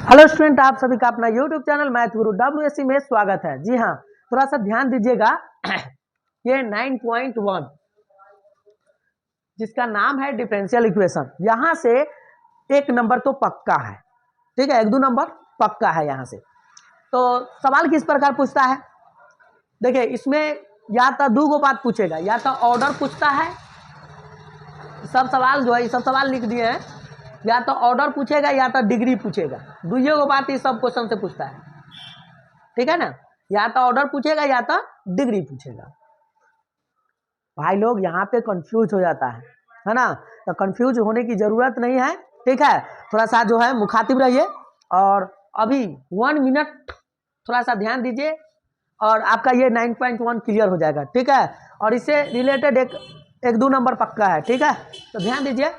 Hello student, आप सभी का अपना यूट्यूब चैनल मैथ गुरु WSC में स्वागत है। जी हाँ, थोड़ा सा ध्यान दीजिएगा। ये 9.1 जिसका नाम है डिफरेंशियल इक्वेशन, यहाँ से एक नंबर तो पक्का है। ठीक है, एक दो नंबर पक्का है यहाँ से। तो सवाल किस प्रकार पूछता है, देखिए इसमें या तो दो गो बात पूछेगा, या तो ऑर्डर पूछता है। सब सवाल जो है, ये सब सवाल लिख दिए हैं, या तो ऑर्डर पूछेगा या तो डिग्री पूछेगा। दुइये को बात ये सब क्वेश्चन से पूछता है। ठीक है ना, या तो ऑर्डर पूछेगा या तो डिग्री पूछेगा। भाई लोग यहाँ पे कंफ्यूज हो जाता है ना, तो कंफ्यूज होने की जरूरत नहीं है। ठीक है, थोड़ा सा जो है मुखातिब रहिए। और अभी 1 मिनट थोड़ा सा ध्यान दीजिए और आपका ये 9.1 क्लियर हो जाएगा। ठीक है, और इससे रिलेटेड एक दो नंबर पक्का है। ठीक है, तो ध्यान दीजिए।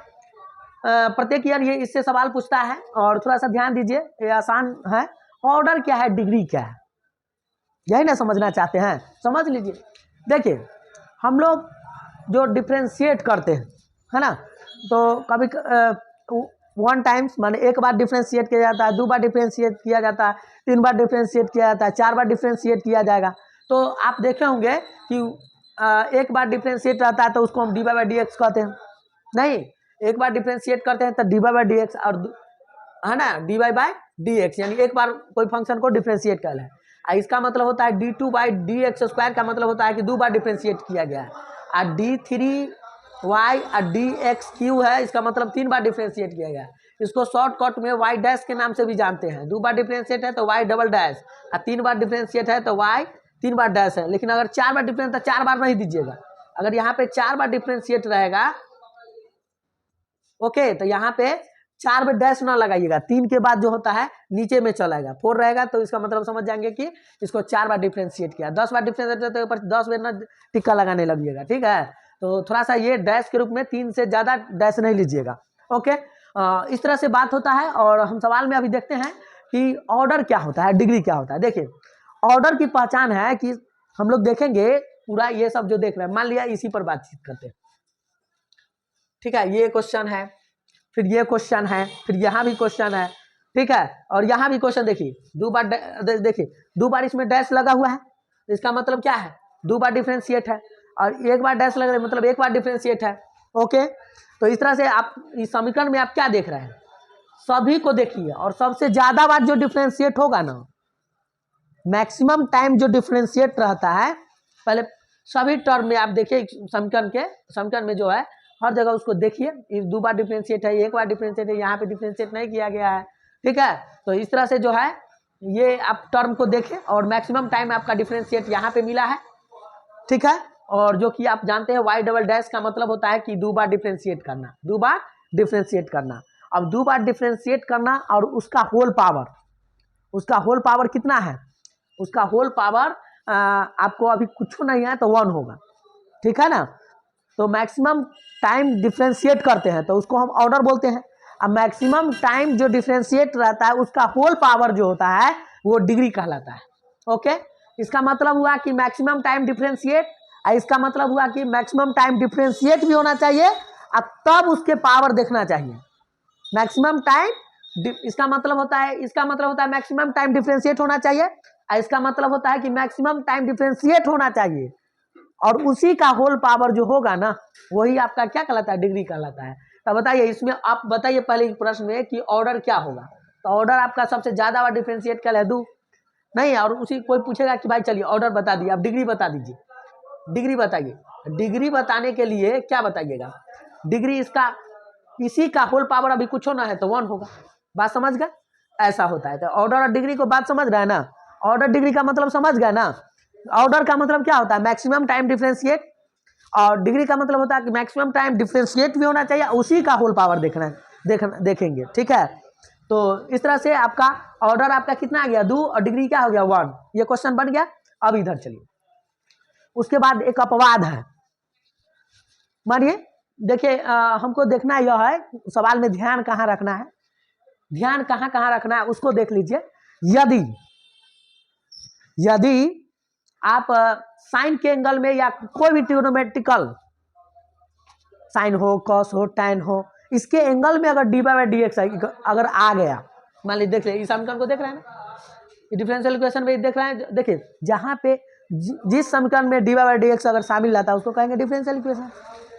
प्रत्येक ईयर ये इससे सवाल पूछता है और थोड़ा सा ध्यान दीजिए, ये आसान है। ऑर्डर क्या है, डिग्री क्या है, यही ना समझना चाहते हैं, समझ लीजिए। देखिए हम लोग जो डिफ्रेंशिएट करते हैं, है ना, तो कभी 1 टाइम्स माने एक बार डिफ्रेंशिएट किया जाता है, 2 बार डिफ्रेंशिएट किया जाता है, 3 बार डिफ्रेंशिएट किया जाता है, 4 बार डिफ्रेंशिएट किया जाएगा। तो आप देखे होंगे कि एक बार डिफ्रेंशिएट रहता है तो उसको हम dy/dx कहते हैं। नहीं, एक बार डिफ्रेंशिएट करते हैं तो dy/dx, और है ना dy/dx, यानी एक बार कोई फंक्शन को डिफ्रेंशिएट कर है। इसका मतलब होता है d2/dx² का मतलब होता है कि 2 बार डिफ्रेंशिएट किया गया है। और d3y और dx³ है, इसका मतलब 3 बार डिफ्रेंशिएट किया गया है। इसको शॉर्टकट में y डैश के नाम से भी जानते हैं। 2 बार डिफ्रेंशिएट है तो y डबल डैश, और 3 बार डिफ्रेंशिएट है तो y 3 बार डैश है। लेकिन अगर 4 बार डिफ्रेंस तो 4 बार नहीं दीजिएगा। अगर यहाँ पे 4 बार डिफ्रेंशिएट रहेगा, ओके, तो यहाँ पे 4 बार डैश ना लगाइएगा, 3 के बाद जो होता है नीचे में चलाएगा, 4 रहेगा, तो इसका मतलब समझ जाएंगे कि इसको 4 बार डिफ्रेंशिएट किया। 10 बार डिफ्रेंशिएट तो ऊपर 10 बार ना टिक्का लगाने लगिएगा। ठीक है, तो थोड़ा सा ये डैश के रूप में 3 से ज्यादा डैश नहीं लीजिएगा। ओके, इस तरह से बात होता है। और हम सवाल में अभी देखते हैं कि ऑर्डर क्या होता है, डिग्री क्या होता है। देखिए ऑर्डर की पहचान है कि हम लोग देखेंगे पूरा ये सब जो देख रहे हैं, मान लिया इसी पर बातचीत करते हैं। ठीक है, ये क्वेश्चन है, फिर ये क्वेश्चन है, फिर यहाँ भी क्वेश्चन है। ठीक है, और यहाँ भी क्वेश्चन देखिए, 2 बार देखिए 2 बार इसमें डैश लगा हुआ है, इसका मतलब क्या है, 2 बार डिफ्रेंशिएट है। और 1 बार डैश लग रहा है, मतलब 1 बार डिफ्रेंशिएट है। ओके, तो इस तरह से आप इस समीकरण में आप क्या देख रहे हैं, सभी को देखिए, और सबसे ज्यादा बार जो डिफ्रेंशिएट होगा ना, मैक्सिमम टाइम जो डिफ्रेंशिएट रहता है, पहले सभी टर्म में आप देखिए समीकरण में जो है हर जगह उसको देखिए। इस 2 बार डिफ्रेंशिएट है, 1 बार डिफ्रेंशिएट है, यहाँ पे डिफ्रेंशिएट नहीं किया गया है। ठीक है, तो इस तरह से जो है ये आप टर्म को देखें, और मैक्सिमम टाइम आपका डिफ्रेंशिएट यहाँ पे मिला है। ठीक है, और जो कि आप जानते हैं y डबल डैश का मतलब होता है कि 2 बार डिफ्रेंशिएट करना, 2 बार डिफ्रेंशिएट करना। अब 2 बार डिफ्रेंशिएट करना और उसका होल पावर कितना है, उसका होल पावर आपको अभी कुछ नहीं है तो 1 होगा। ठीक है ना, तो मैक्सिमम टाइम डिफ्रेंशिएट करते हैं तो उसको हम ऑर्डर बोलते हैं। अब मैक्सिमम टाइम जो डिफ्रेंशिएट रहता है उसका होल पावर जो होता है वो डिग्री कहलाता है। ओके, इसका मतलब हुआ कि मैक्सिमम टाइम डिफ्रेंशिएट, इसका मतलब हुआ कि मैक्सिमम टाइम डिफ्रेंशिएट भी होना चाहिए, अब तब उसके पावर देखना चाहिए। मैक्सिमम टाइम, इसका मतलब होता है मैक्सिमम टाइम डिफ्रेंशिएट होना चाहिए, इसका मतलब होता है कि मैक्सिमम टाइम डिफ्रेंशिएट होना चाहिए, और उसी का होल पावर जो होगा ना, वही आपका क्या कहलाता है, डिग्री कहलाता है। तो बताइए इसमें, आप बताइए पहले प्रश्न में कि ऑर्डर क्या होगा। तो ऑर्डर आपका सबसे ज्यादा बार डिफ्रेंशिएट कर ले दू नहीं, और उसी कोई पूछेगा कि भाई चलिए ऑर्डर बता दिए, आप डिग्री बता दीजिए, डिग्री बताइए। डिग्री बताने के लिए क्या बताइएगा, डिग्री इसका इसी का होल पावर अभी कुछ होना है तो 1 होगा। बात समझ गए, ऐसा होता है। तो ऑर्डर और डिग्री को बात समझ रहे हैं ना, ऑर्डर डिग्री का मतलब समझ गए ना। ऑर्डर का मतलब क्या होता है, मैक्सिमम टाइम डिफ्रेंशिएट, और डिग्री का मतलब होता है कि मैक्सिमम टाइम डिफ्रेंशिएट भी होना चाहिए, उसी का होल पावर देखेंगे। ठीक है, तो इस तरह से आपका ऑर्डर आपका कितना आ गया 2, और डिग्री क्या हो गया 1। ये क्वेश्चन बन गया। अब इधर चलिए, उसके बाद एक अपवाद है। मानिए देखिए, हमको देखना यह है सवाल में ध्यान कहाँ रखना है, ध्यान कहाँ कहाँ रखना है उसको देख लीजिए। यदि आप साइन के एंगल में या कोई भी ट्रिग्नोमेट्रिकल साइन हो, कॉस हो, टैन हो, इसके एंगल में अगर dy/dx अगर आ गया, मान लीजिए देख रहे इस समीकरण को देख रहे हैं ना, ये डिफरेंशियल इक्वेशन में देख रहे हैं। देखिए जहाँ पे जिस समीकरण में D Y by D X अगर शामिल रहता है उसको कहेंगे डिफरेंशियल इक्वेशन।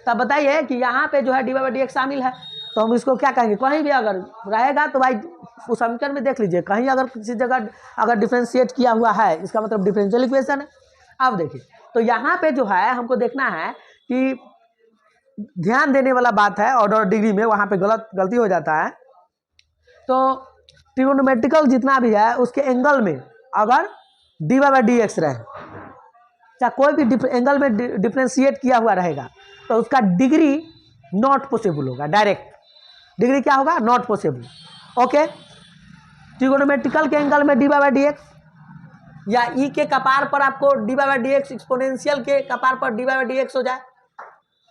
तो बताइए कि यहाँ पे जो है D Y by D X शामिल है तो हम इसको क्या कहेंगे, कहीं भी अगर रहेगा तो भाई उस समीकरण में देख लीजिए, कहीं अगर किसी जगह अगर डिफ्रेंशिएट किया हुआ है इसका मतलब डिफरेंशियल इक्वेशन है। अब देखिए तो यहाँ पे जो है हमको देखना है कि ध्यान देने वाला बात है, ऑर्डर डिग्री में वहाँ पे गलती हो जाता है। तो ट्रिगोनोमेट्रिकल जितना भी है उसके एंगल में अगर D Y by D X रहे, चाहे कोई भी एंगल में डिफ्रेंशिएट किया हुआ रहेगा तो उसका डिग्री नॉट पॉसिबल होगा, डायरेक्ट डिग्री क्या होगा, नॉट पॉसिबल। ओके, ट्रिगोनोमेट्रिकल के एंगल में D Y by D X या ई के कपार पर आपको D Y by D X exponential के कपार पर D Y by D X हो जाए,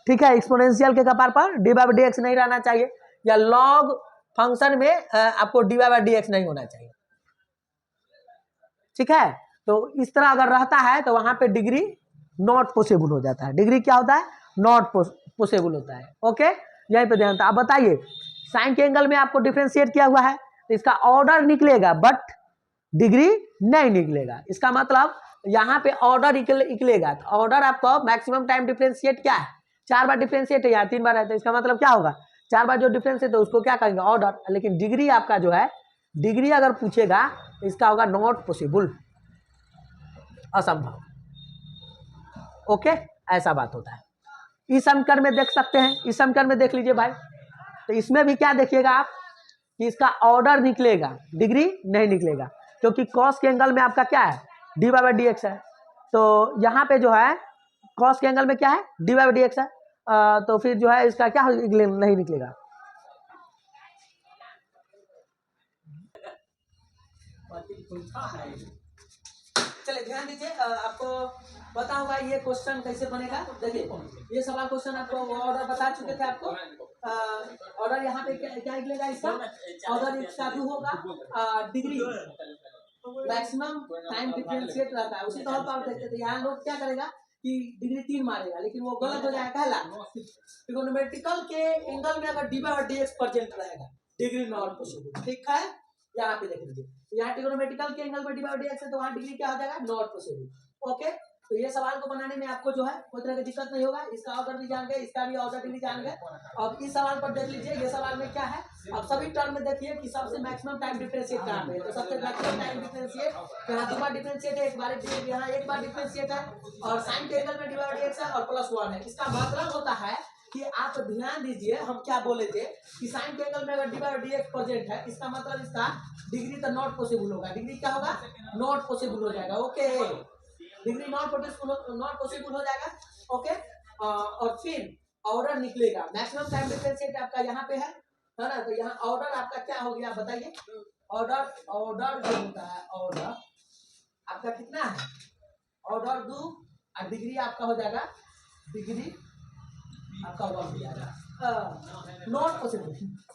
ठीक है, एक्सपोनेंशियल के कपार पर D Y by D X नहीं रहना चाहिए, या लॉग फंक्शन में आपको D Y by D X नहीं होना चाहिए, ठीक है। तो इस तरह अगर रहता है तो वहां पे डिग्री नॉट पॉसिबल हो जाता है, डिग्री क्या होता है, नॉट पॉसिबल होता है। ओके, यहीं पे ध्यान था। अब बताइए साइन के एंगल में आपको डिफरेंशिएट किया हुआ है तो इसका ऑर्डर निकलेगा बट डिग्री नहीं निकलेगा। इसका मतलब यहाँ पे ऑर्डर निकलेगा, तो ऑर्डर आपको मैक्सिमम टाइम डिफरेंशिएट क्या है, 4 बार डिफरेंशिएट है या 3 बार है, तो इसका मतलब क्या होगा 4 बार जो डिफरेंशिएट है उसको क्या कहेंगे, ऑर्डर। लेकिन डिग्री आपका जो है, डिग्री अगर पूछेगा तो इसका होगा नॉट पॉसिबल, असंभव। ओके, ऐसा बात होता है। इस समीकरण में देख सकते हैं, इस समीकरण में देख लीजिए भाई, तो इसमें भी क्या देखिएगा आप कि इसका ऑर्डर निकलेगा, डिग्री नहीं निकलेगा, क्योंकि कॉस के एंगल में आपका क्या है, D Y by D X है। तो यहाँ पे जो है कॉस के एंगल में क्या है, D Y by D X है, तो फिर जो है इसका क्या नहीं निकलेगा। चलिए ध्यान दीजिए, आपको पता होगा ये क्वेश्चन कैसे बनेगा। देखिए ये सवाल क्वेश्चन आपको ऑर्डर बता चुके थे आपको। ऑर्डर यहाँ पे क्या निकलेगा, इसका ऑर्डर इसका भी होगा, डिग्री मैक्सिमम टाइम डिफरेंशिएट रहता है, उसी तौर पर देखते थे। यहाँ लोग क्या करेगा कि डिग्री 3 मारेगा, लेकिन वो गलत हो जाएगा। पहला ट्रिगोनोमेट्रिकल के एंगल में अगर D by D x present रहेगा, डिग्री नॉट पॉसिबल, ठीक है। यहाँ पे देख लीजिए, यहाँ ट्रिगोनोमेट्रिकल के एंगल में डी बाई डी एक्स है तो वहाँ डिग्री क्या हो जाएगा, नॉट पॉसिबल। ओके, तो ये सवाल को बनाने में आपको जो है कोई तरह की दिक्कत नहीं होगा। इसका ऑर्डर भी जान गए, इसका भी ऑर्डर डिग्री जान गए। अब इस सवाल पर देख लीजिए, ये सवाल में क्या है, अब सभी टर्म में देखिए कि सबसे मैक्सिमम टाइम डिफरेंशिएट कहाँ पे है, तो सबसे मैक्सिमम टाइम डिफरेंशिएट यहाँ 2 बार डिफरेंशिएट है, एक बार यहाँ 1 बार डिफरेंशिएट है, और साइन के एंगल में डी बाई डी एक्स है और +1 है। इसका मतलब होता है कि आप ध्यान दीजिए, हम क्या बोले थे कि साइन के एंगल में अगर D by D x present है, इसका मतलब इसका डिग्री तो नॉट पॉसिबल होगा, डिग्री क्या होगा, नॉट पॉसिबल हो जाएगा। ओके, डिग्री नॉट पॉसिबल हो जाएगा। ओके, और फिर ऑर्डर निकलेगा, मैक्सिमम टाइम डिफरेंशिएट आपका यहाँ पे है ना, तो यहाँ ऑर्डर आपका क्या हो गया बताइए। ऑर्डर जो होता है, ऑर्डर आपका कितना है, ऑर्डर 2 और डिग्री आपका हो जाएगा, डिग्री आपका 1 हो जाएगा, नॉट पॉसिबल,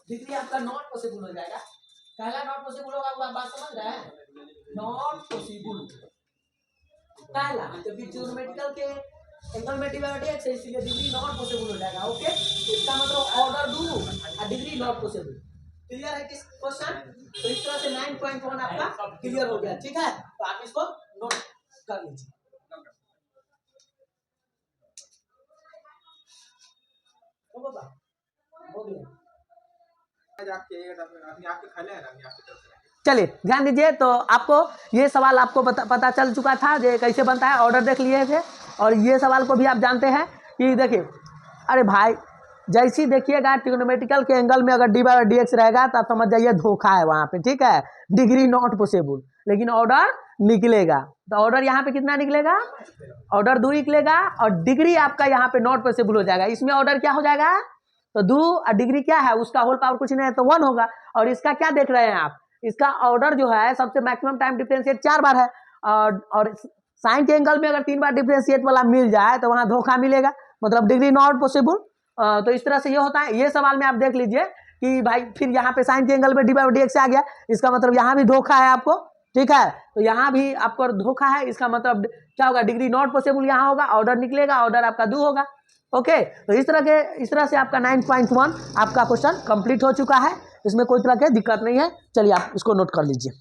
डिग्री आपका नॉट पॉसिबल हो जाएगा। पहला नॉट पॉसिबल होगा, वो आप बात समझ रहे हैं, नॉट पॉसिबल पहला, क्योंकि ट्रिगोनोमेट्रिकल के एंगल में डी बाई डी एक्स है, इसलिए डिग्री नॉट पॉसिबल हो जाएगा। ओके, इसका मतलब ऑर्डर 2 और डिग्री नॉट पॉसिबल। क्लियर है किस क्वेश्चन? तो इस तरह से 9.1 आपका क्लियर हो गया, ठीक है। तो आप इसको नोट कर लीजिए। हो गया। चलिए ध्यान दीजिए, तो आपको ये सवाल आपको पता चल चुका था जो कैसे बनता है, ऑर्डर देख लिए थे, और ये सवाल को भी आप जानते हैं कि देखिए, अरे भाई जैसी देखिएगा ट्रिगोनोमेट्रिकल के एंगल में अगर डी बाई डी एक्स रहेगा तो आप समझ जाइए धोखा है वहाँ पे, ठीक है, डिग्री नॉट पॉसिबल, लेकिन ऑर्डर निकलेगा। तो ऑर्डर यहाँ पे कितना निकलेगा, ऑर्डर 2 निकलेगा, और डिग्री आपका यहाँ पे नॉट पॉसिबल हो जाएगा। इसमें ऑर्डर क्या हो जाएगा, तो 2 और डिग्री क्या है, उसका होल पावर कुछ नहीं है तो 1 होगा। और इसका क्या देख रहे हैं आप, इसका ऑर्डर जो है सबसे मैक्सिमम टाइम डिफरेंशिएट 4 बार है, और साइन के एंगल में अगर 3 बार डिफरेंशिएट वाला मिल जाए तो वहाँ धोखा मिलेगा, मतलब डिग्री नॉट पॉसिबल। तो इस तरह से ये होता है। ये सवाल में आप देख लीजिए कि भाई फिर यहाँ पे साइन के एंगल में डी बाई डी एक्स आ गया, इसका मतलब यहाँ भी धोखा है आपको, ठीक है। तो यहाँ भी आपको धोखा है, इसका मतलब क्या होगा, डिग्री नॉट पॉसिबल यहाँ होगा, ऑर्डर निकलेगा, ऑर्डर आपका 2 होगा। ओके, तो इस तरह से आपका 9.1 आपका क्वेश्चन कंप्लीट हो चुका है। इसमें कोई तरह की दिक्कत नहीं है। चलिए आप इसको नोट कर लीजिए।